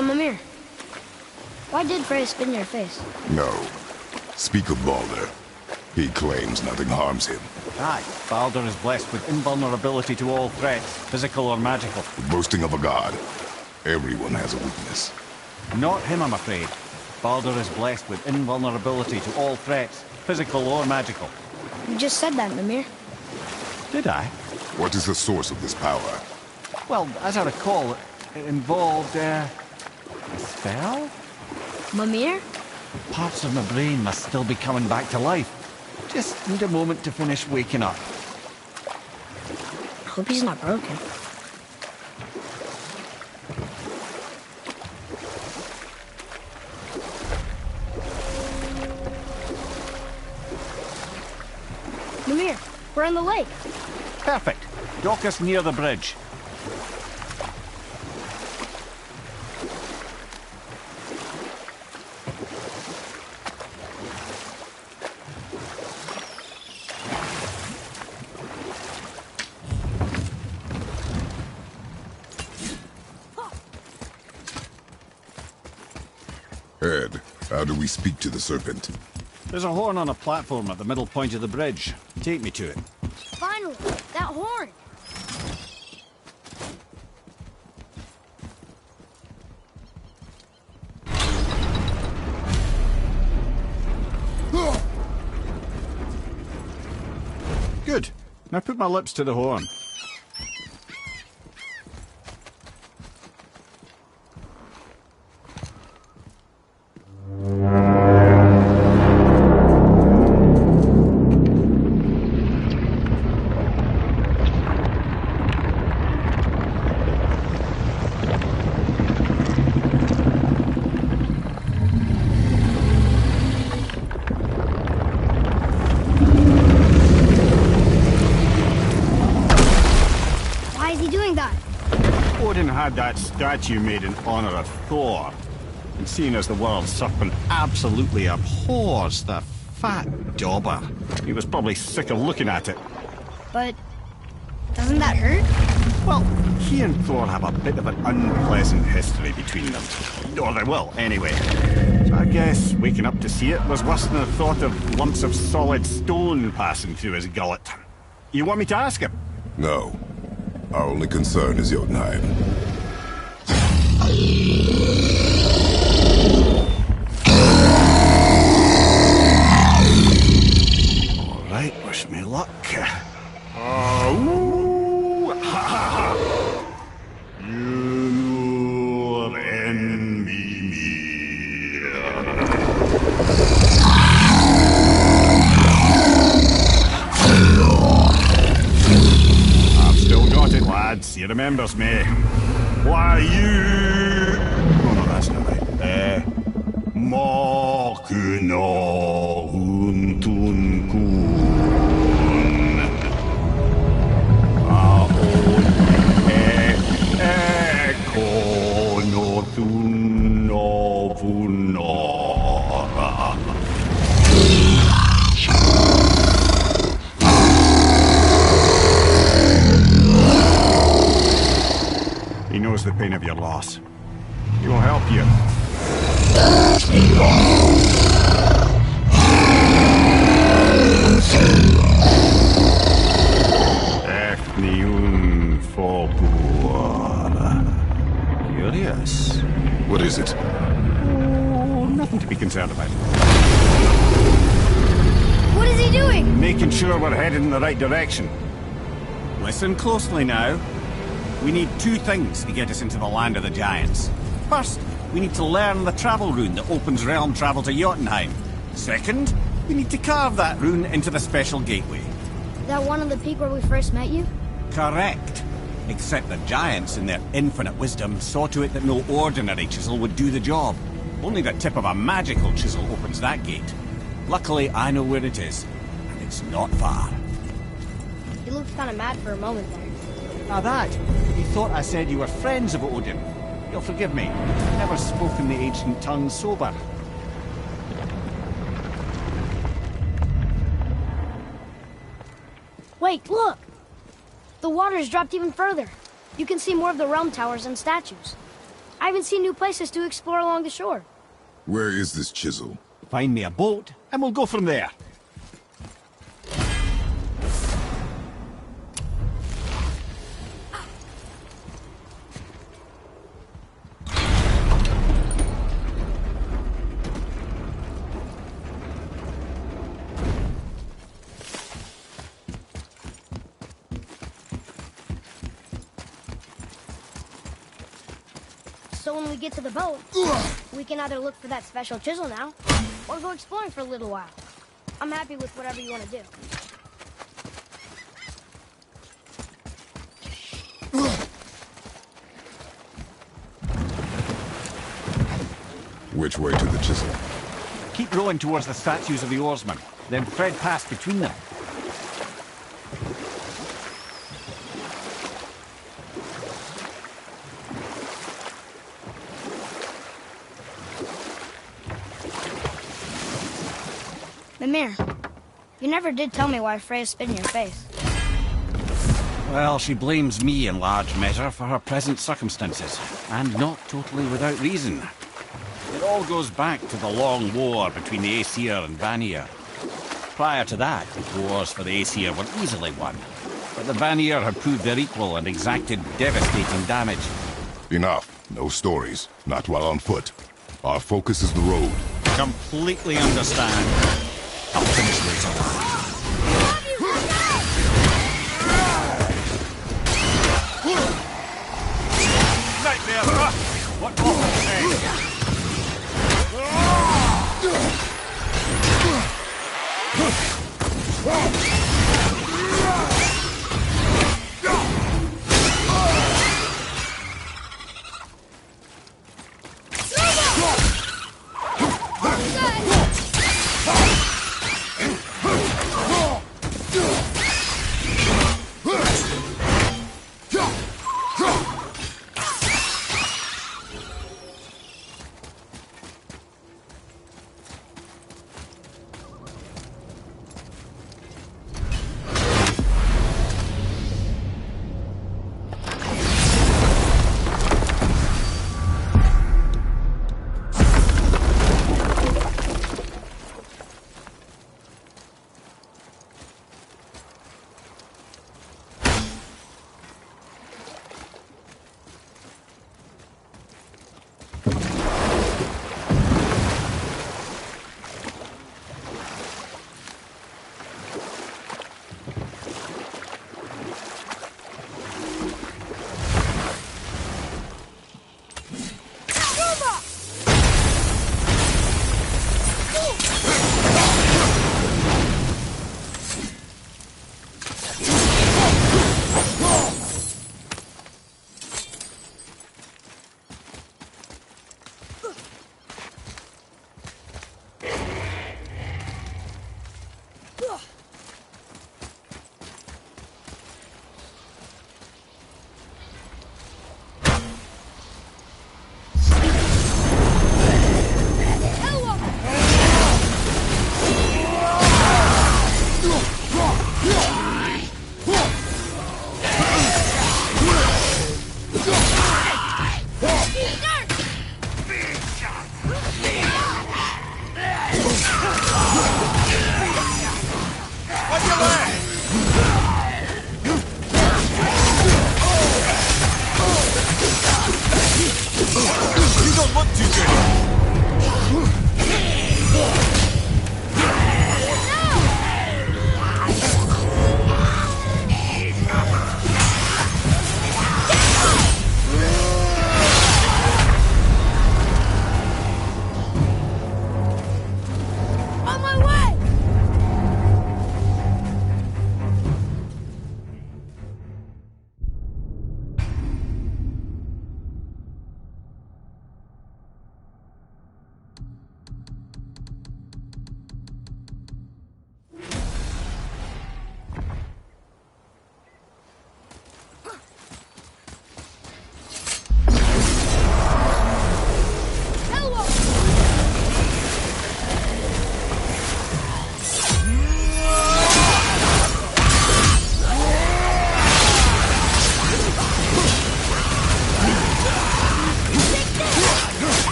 So, Mimir, why did Freya spit in your face? No. Speak of Baldur. He claims nothing harms him. Aye, Baldur is blessed with invulnerability to all threats, physical or magical. The boasting of a god. Everyone has a weakness. Not him, I'm afraid. Baldur is blessed with invulnerability to all threats, physical or magical. You just said that, Mimir. Did I? What is the source of this power? Well, as I recall, it involved, a spell? Mimir? Parts of my brain must still be coming back to life. Just need a moment to finish waking up. I hope he's not broken. Mimir, we're in the lake. Perfect. Dock us near the bridge. Ed, how do we speak to the serpent? There's a horn on a platform at the middle point of the bridge. Take me to it. Finally, that horn. Good. Now put my lips to the horn. Had that statue made in honor of Thor. And seeing as the world serpent absolutely abhors the fat dauber, he was probably sick of looking at it. But doesn't that hurt? Well, he and Thor have a bit of an unpleasant history between them. Or they will, anyway. So I guess waking up to see it was worse than the thought of lumps of solid stone passing through his gullet. You want me to ask him? No. Our only concern is Jotunheim. All right, wish me luck. You and me. I've still got it, lads. He remembers me. Why, you... Oh, no, that's not right. Makuna huntun kun. Aon ekonotun novunora. He knows the pain of your loss. He will help you. Efniun Fobur. Curious. What is it? Oh, nothing to be concerned about. What is he doing? Making sure we're headed in the right direction. Listen closely now. We need two things to get us into the land of the giants. First, we need to learn the travel rune that opens realm travel to Jotunheim. Second, we need to carve that rune into the special gateway. That one on the peak where we first met you? Correct. Except the giants, in their infinite wisdom, saw to it that no ordinary chisel would do the job. Only the tip of a magical chisel opens that gate. Luckily, I know where it is, and it's not far. You looked kind of mad for a moment there. Now that, he thought I said you were friends of Odin. You'll forgive me. I've never spoken the ancient tongue sober. Wait, look! The water's dropped even further. You can see more of the realm towers and statues. I haven't seen new places to explore along the shore. Where is this chisel? Find me a boat, and we'll go from there. So when we get to the boat, we can either look for that special chisel now, or go exploring for a little while. I'm happy with whatever you want to do. Which way to the chisel? Keep rowing towards the statues of the oarsmen, then thread past between them. Mimir, you never did tell me why Freya spit in your face. Well, she blames me in large measure for her present circumstances, and not totally without reason. It all goes back to the long war between the Aesir and Vanir. Prior to that, wars for the Aesir were easily won, but the Vanir had proved their equal and exacted devastating damage. Enough. No stories. Not while on foot. Our focus is the road. Completely understand. I'll finish later. Right there, what more to say?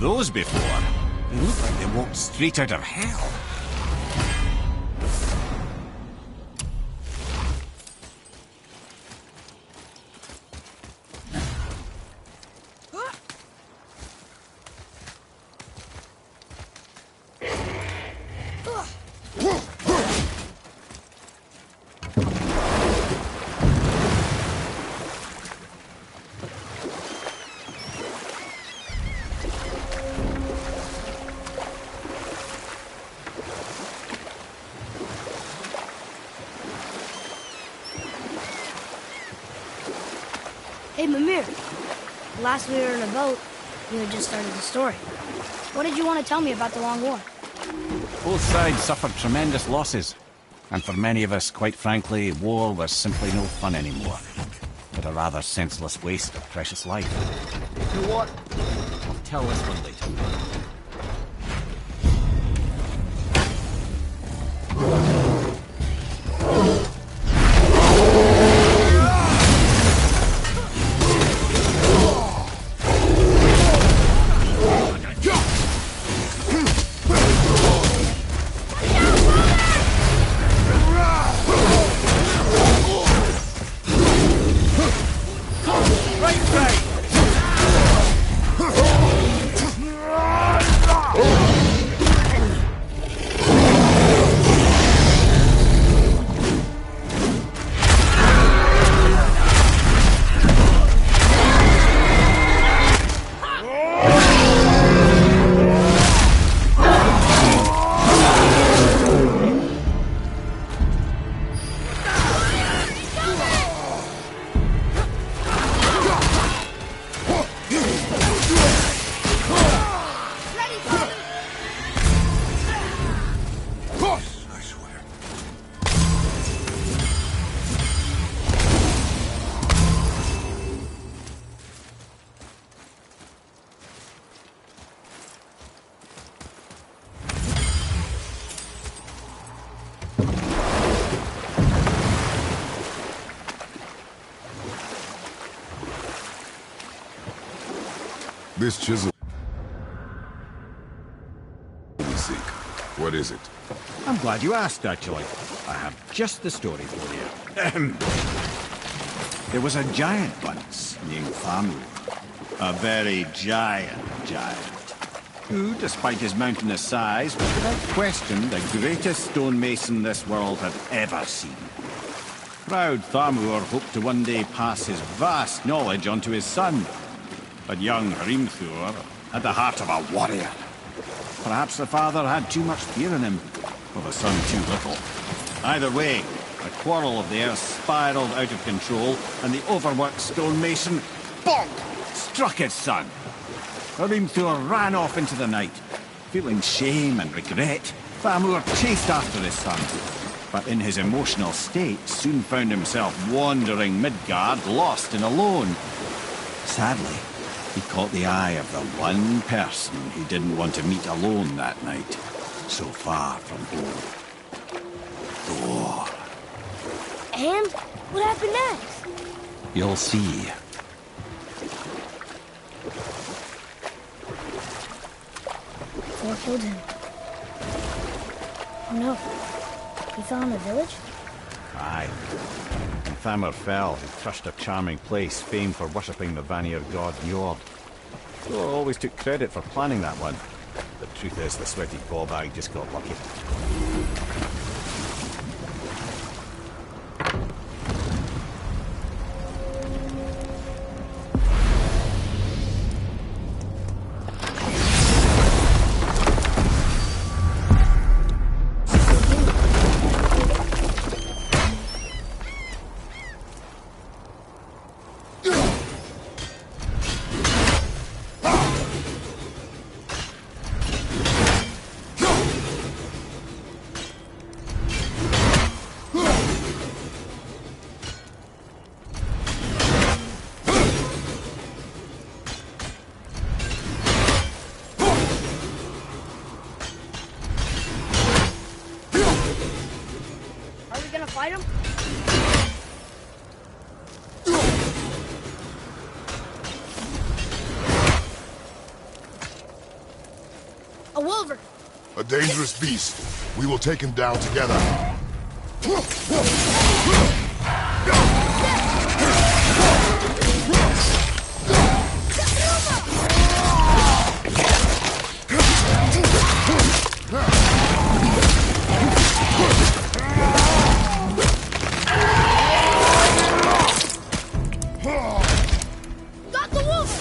those before. They look like they walked straight out of hell. Hey, Mimir. Last we were in a boat, you had just started the story. What did you want to tell me about the Long War? Both sides suffered tremendous losses. And for many of us, quite frankly, war was simply no fun anymore. But a rather senseless waste of precious life. You know what? I'll tell this one later. This chisel we seek. What is it? I'm glad you asked, actually. I have just the story for you. There was a giant once, named Thamur. A very giant, who, despite his mountainous size, was without question the greatest stonemason this world had ever seen. Proud Thamur hoped to one day pass his vast knowledge on to his son. But young Hrimthur had the heart of a warrior. Perhaps the father had too much fear in him, or the son too little. Either way, the quarrel of theirs spiraled out of control, and the overworked stonemason, bonk, struck his son. Hrimthur ran off into the night. Feeling shame and regret, Thamur chased after his son, but in his emotional state soon found himself wandering Midgard, lost and alone. Sadly, he caught the eye of the one person he didn't want to meet alone that night, so far from home. Thor. And what happened next? You'll see. Thor killed him. Oh no. He fell in the village? Aye. When Thamur fell, he crushed a charming place famed for worshipping the Vanir god Njord. Thor always took credit for planning that one. The truth is, the sweaty ballbag just got lucky. Fight him? A wolverine. A dangerous beast. We will take him down together. Got the wolf!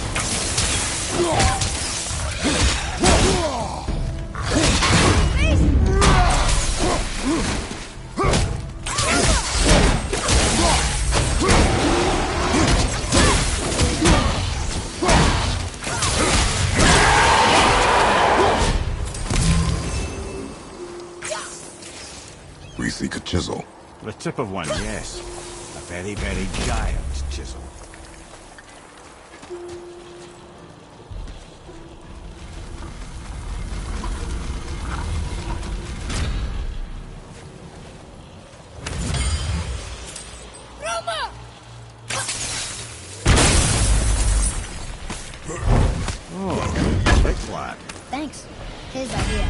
We seek a chisel. The tip of one, yes. A very, very giant chisel. Oh, big lad. Thanks. His idea.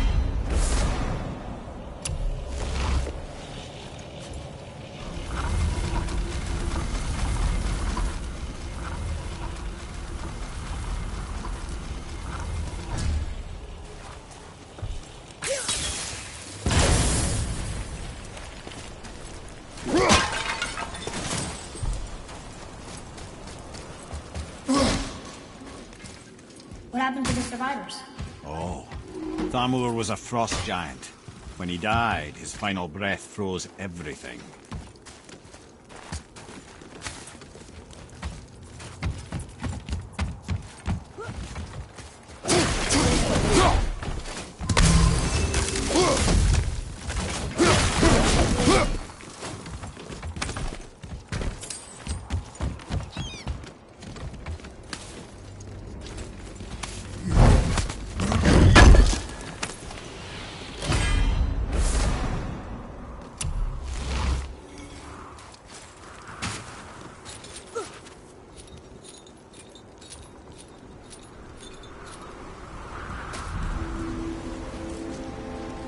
What happened to the survivors? Oh, Thamur was a frost giant. When he died, his final breath froze everything.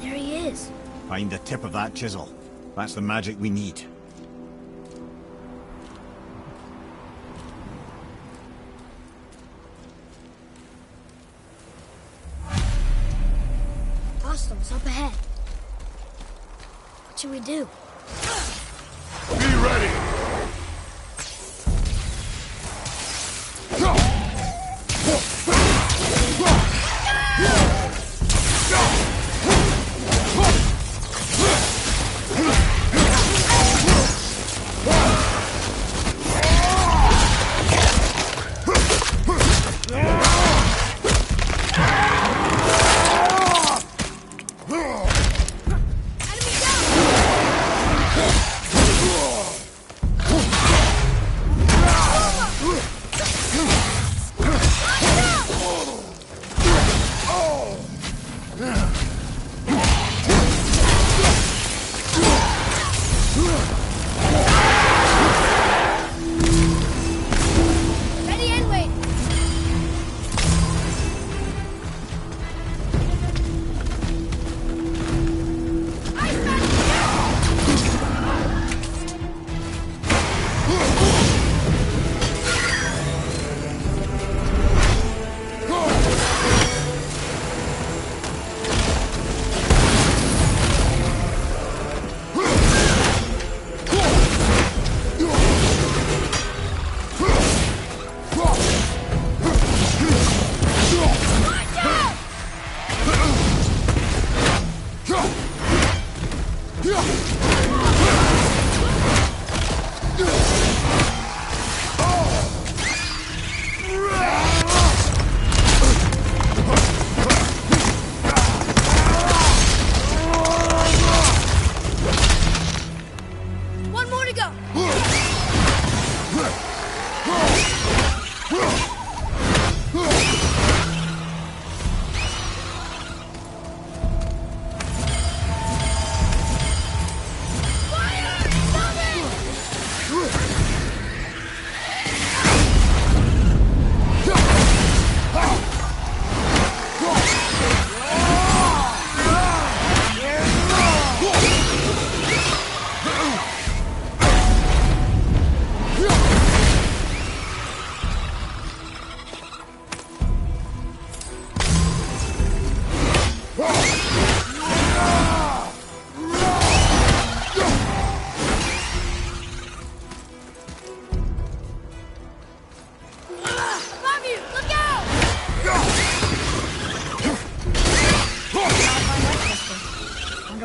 There he is. Find the tip of that chisel. That's the magic we need. Hostiles up ahead. What should we do? Be ready! Enemy down!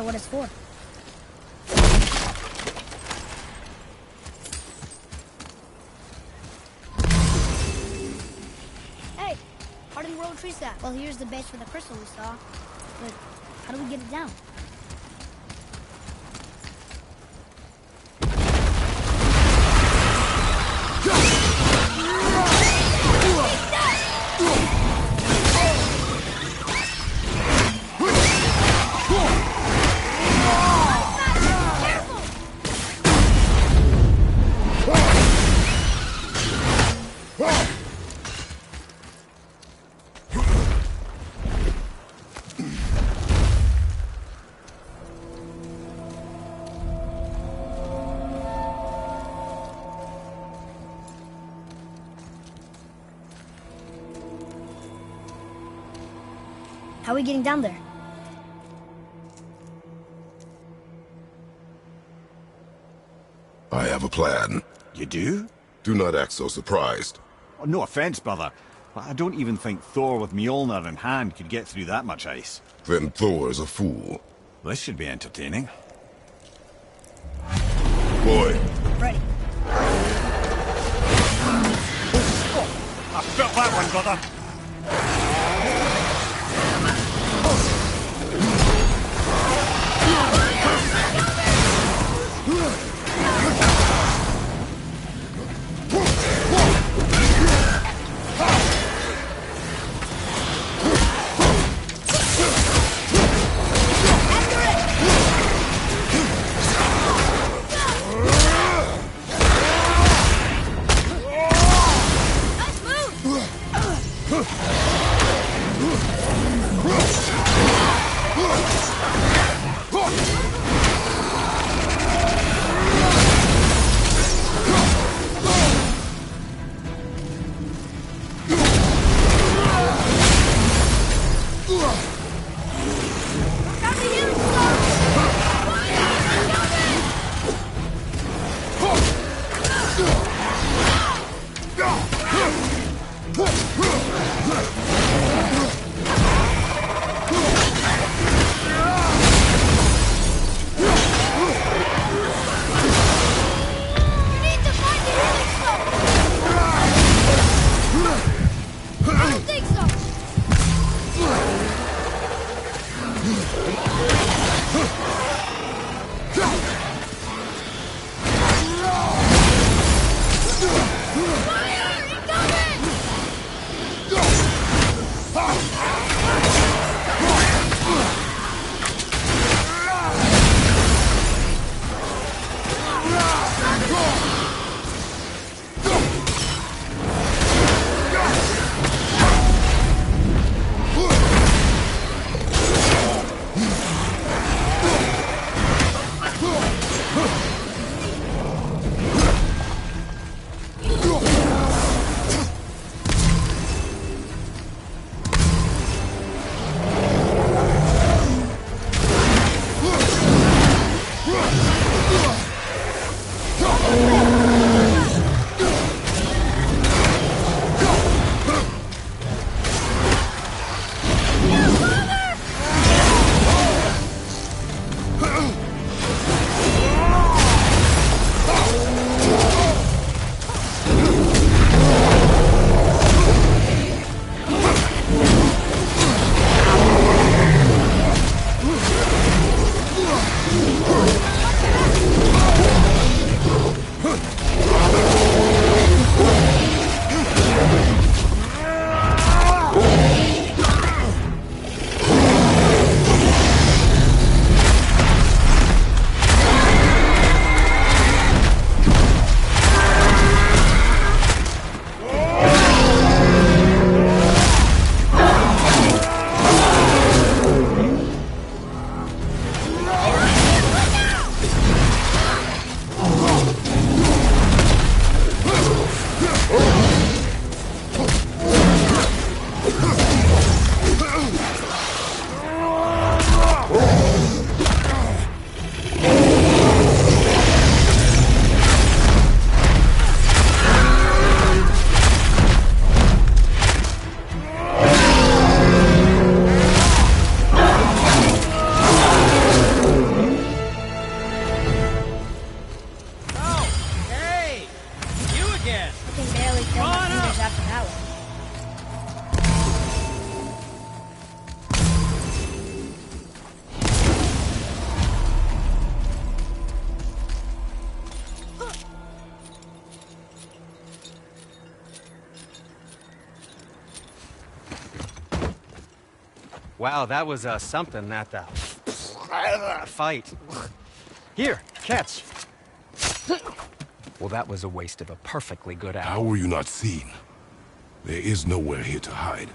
what it's for. Hey, how did the world trees that? Well, here's the base for the crystal we saw. But how do we get it down? How are we getting down there? I have a plan. You do? Do not act so surprised. Oh, no offense, brother, but I don't even think Thor with Mjolnir in hand could get through that much ice. Then Thor's a fool. This should be entertaining. Boy, Ready. I felt that one, brother. Wow, that was something, that fight. Here, catch. Well, that was a waste of a perfectly good hour. How were you not seen? There is nowhere here to hide.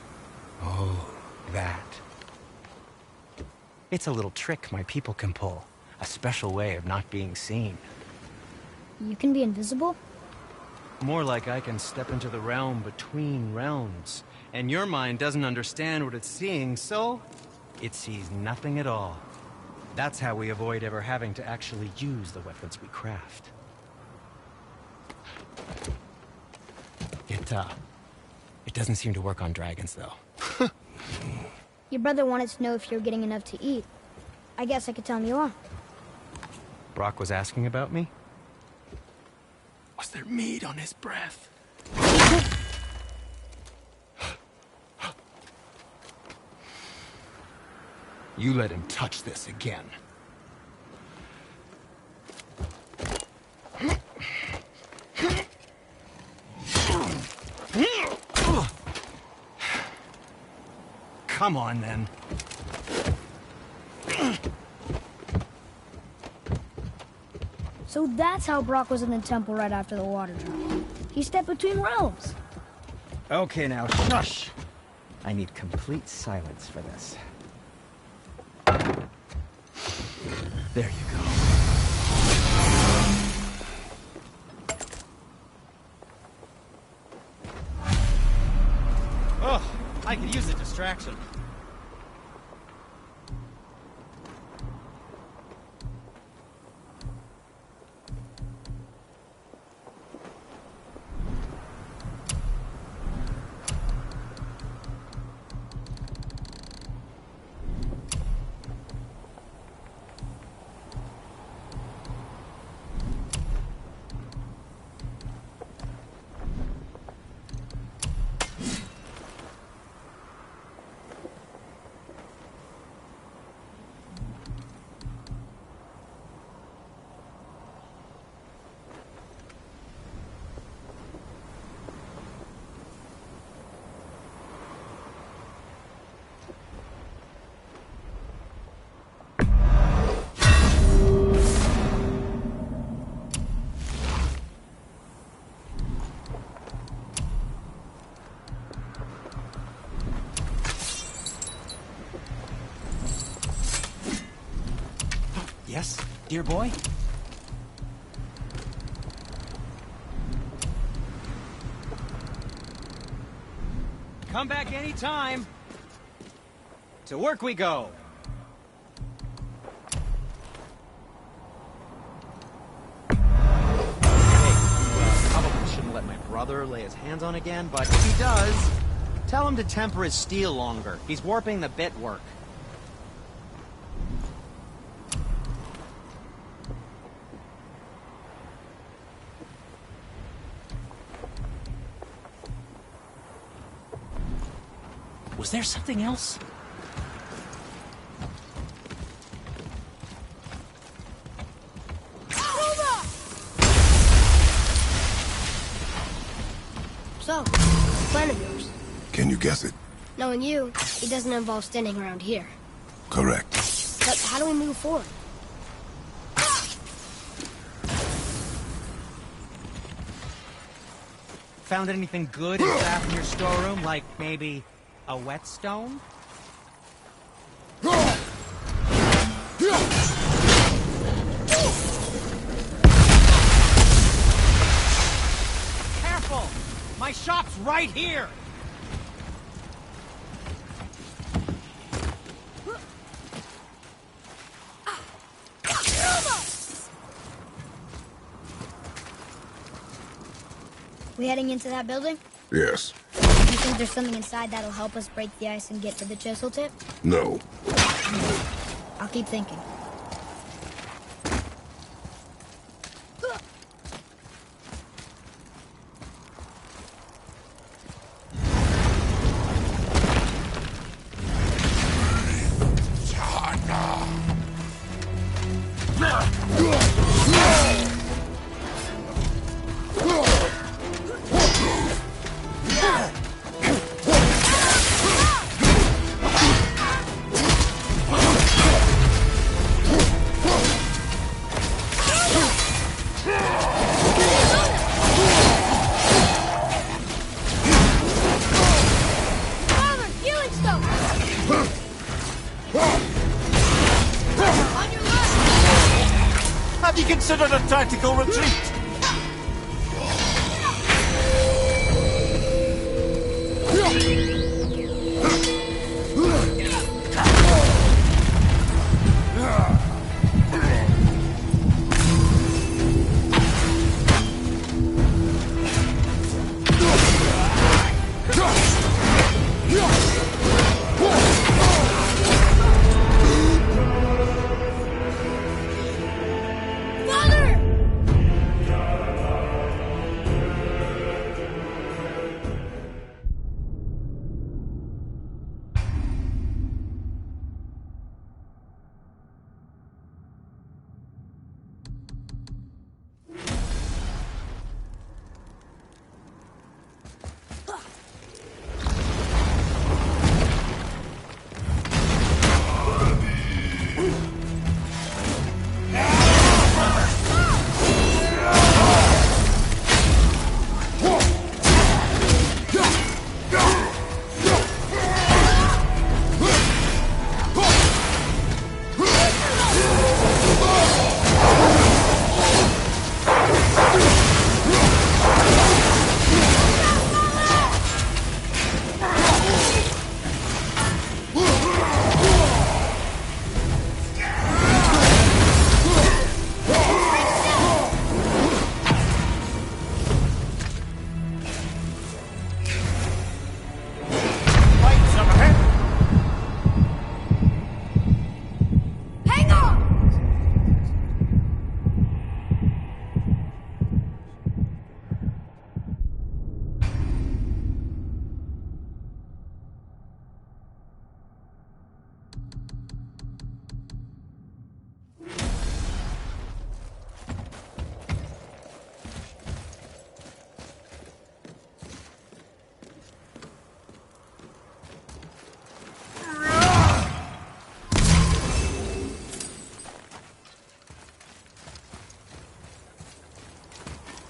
Oh, that. It's a little trick my people can pull. A special way of not being seen. You can be invisible? More like I can step into the realm between realms. And your mind doesn't understand what it's seeing, so it sees nothing at all. That's how we avoid ever having to actually use the weapons we craft. It doesn't seem to work on dragons, though. Your brother wanted to know if you're getting enough to eat. I guess I could tell him you are. Brock was asking about me? Was there meat on his breath? You let him touch this again. Come on, then. So that's how Brock was in the temple right after the water drop. He stepped between realms. Okay, now, shush! I need complete silence for this. There you go. Oh, I could use a distraction. Yes, dear boy? Come back anytime. To work we go. Hey, probably shouldn't let my brother lay his hands on again, but if he does, tell him to temper his steel longer. He's warping the bit work. Was there something else? So, plan of yours. Can you guess it? Knowing you, it doesn't involve standing around here. Correct. But how do we move forward? Found anything good in in your storeroom? Like maybe a whetstone? Careful! My shop's right here! We heading into that building? Yes. Do you think there's something inside that'll help us break the ice and get to the chisel tip? No. I'll keep thinking. Had you considered a tactical retreat?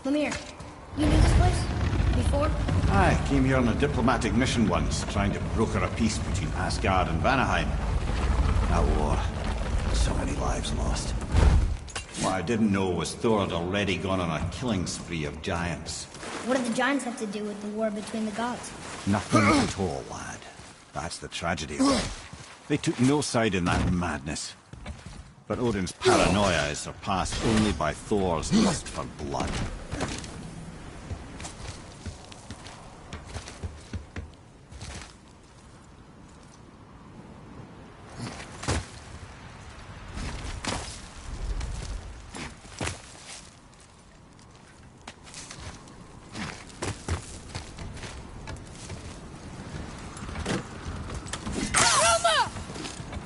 Lemire, you knew this place? Before? I came here on a diplomatic mission once, trying to broker a peace between Asgard and Vanaheim. That war. So many lives lost. What I didn't know was Thor had already gone on a killing spree of giants. What did the giants have to do with the war between the gods? Nothing at all, lad. That's the tragedy of it. They took no side in that madness. But Odin's paranoia is surpassed only by Thor's lust for blood.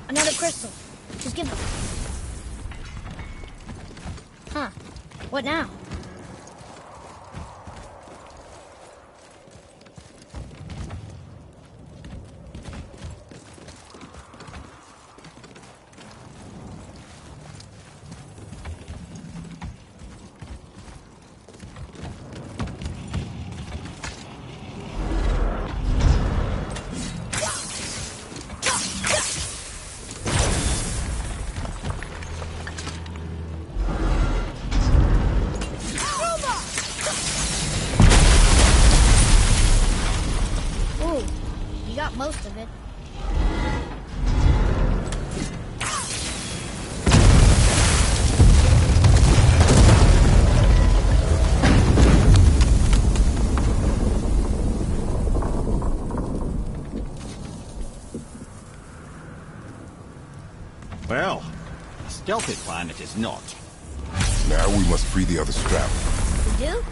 Another crystal. Just give them. Huh. What now? Most of it. Well, a stealthy plan it is not. Now we must free the other strap. We do?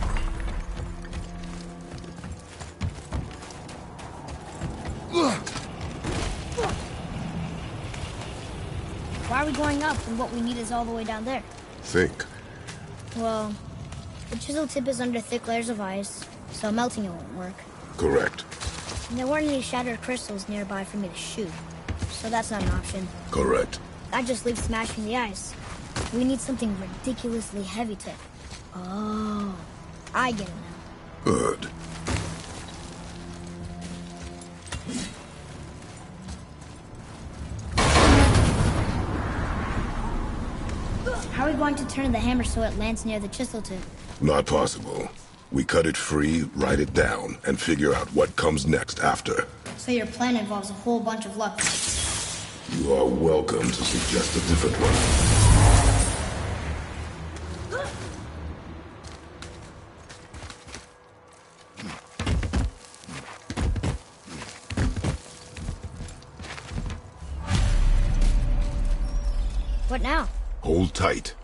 Why are we going up when what we need is all the way down there? Think. Well, the chisel tip is under thick layers of ice, so melting it won't work. Correct. And there weren't any shattered crystals nearby for me to shoot, so that's not an option. Correct. That just leaves smashing the ice. We need something ridiculously heavy to... Oh, I get it now. Good. How are we going to turn the hammer so it lands near the chisel tip? Not possible. We cut it free, write it down, and figure out what comes next after. So your plan involves a whole bunch of luck. You are welcome to suggest a different one. What now? Hold tight.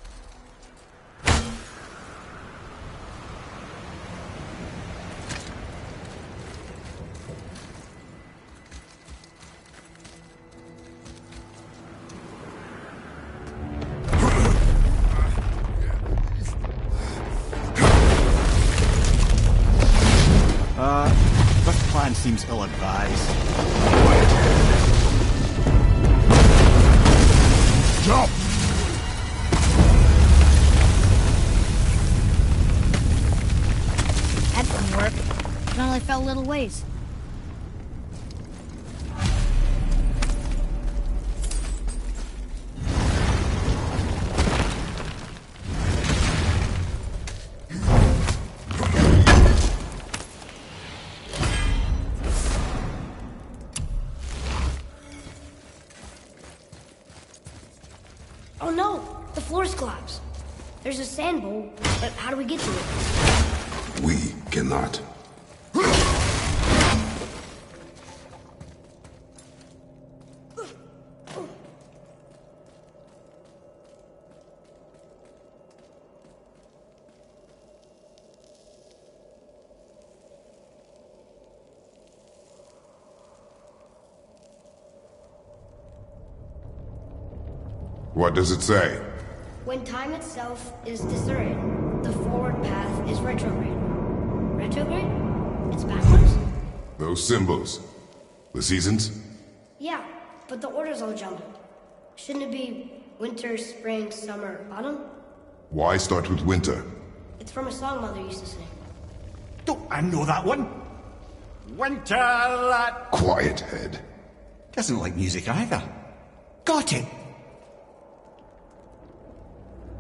This plan seems ill-advised. Jump! That didn't work. It only fell a little ways. Oh no! The floor's collapsed. There's a sand bowl, but how do we get to it? We cannot. What does it say? When time itself is discerned, the forward path is retrograde. Retrograde? It's backwards? Those symbols. The seasons? Yeah, but the order's all jumbled. Shouldn't it be winter, spring, summer, autumn? Why start with winter? It's from a song Mother used to sing. Don't I know that one? Winter, lad. Quiet, head. Doesn't like music either. Got it.